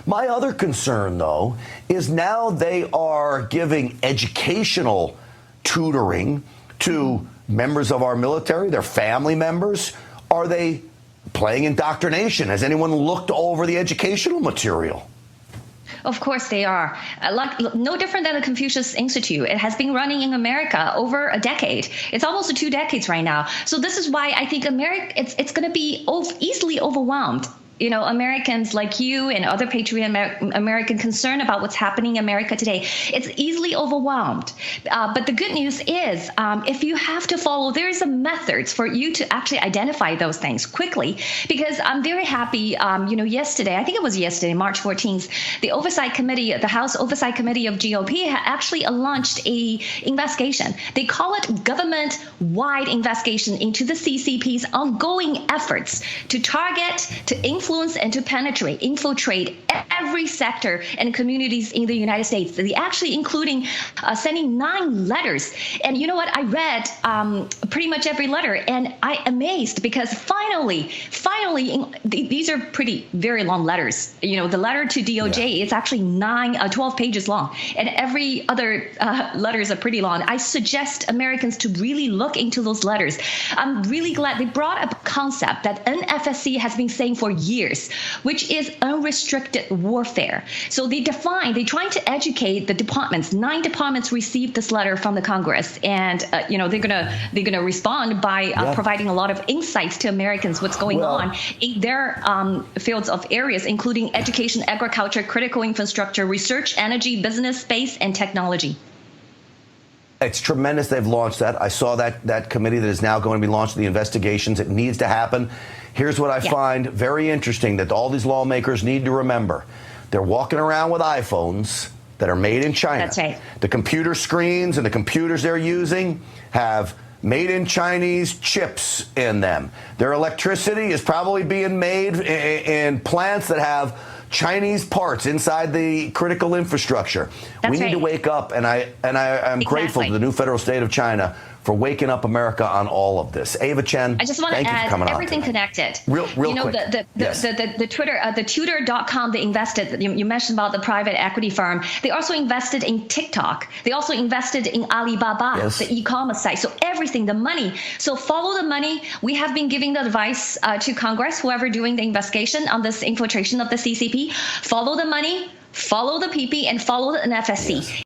My other concern, though, is now they are giving educational tutoring to members of our military, their family members. Are they playing indoctrination? Has anyone looked over the educational material? Of course they are. No different than the Confucius Institute. It has been running in America over a decade. It's almost 2 decades right now. So this is why I think America, it's going to be easily overwhelmed. Americans like you and other patriot American concerned about what's happening in America today, it's easily overwhelmed. But the good news is, if you have to follow, there's a methods for you to actually identify those things quickly. Because I'm very happy, yesterday, I think it was yesterday, March 14th, the Oversight Committee, the House Oversight Committee of GOP actually launched a investigation. They call it government-wide investigation into the CCP's ongoing efforts to target, to influence and to penetrate, infiltrate every sector and communities in the United States. They actually including sending 9 letters. And you know what? I read pretty much every letter, and I amazed because finally, these are very long letters. The letter to DOJ is actually 12 pages long, and every other letters are pretty long. I suggest Americans to really look into those letters. I'm really glad they brought up a concept that NFSC has been saying for years, which is unrestricted warfare. So they're trying to educate the departments. 9 departments received this letter from the Congress, and they're gonna respond by providing a lot of insights to Americans what's going on in their fields of areas, including education, agriculture, critical infrastructure, research, energy, business, space, and technology. It's tremendous they've launched that. I saw that committee that is now going to be launching the investigations. It needs to happen. Here's what I find very interesting that all these lawmakers need to remember. They're walking around with iPhones that are made in China. That's right. The computer screens and the computers they're using have made in Chinese chips in them. Their electricity is probably being made in plants that have Chinese parts inside the critical infrastructure. We need to wake up, and I'm grateful to the new federal state of China for waking up America on all of this. Ava Chen, I just want to add everything connected. Real quick. The Twitter, the tutor.com, they invested, you mentioned about the private equity firm. They also invested in TikTok. They also invested in Alibaba, the e-commerce site. So everything, the money. So follow the money. We have been giving the advice to Congress, whoever doing the investigation on this infiltration of the CCP. Follow the money, follow the PP, and follow the NFSC.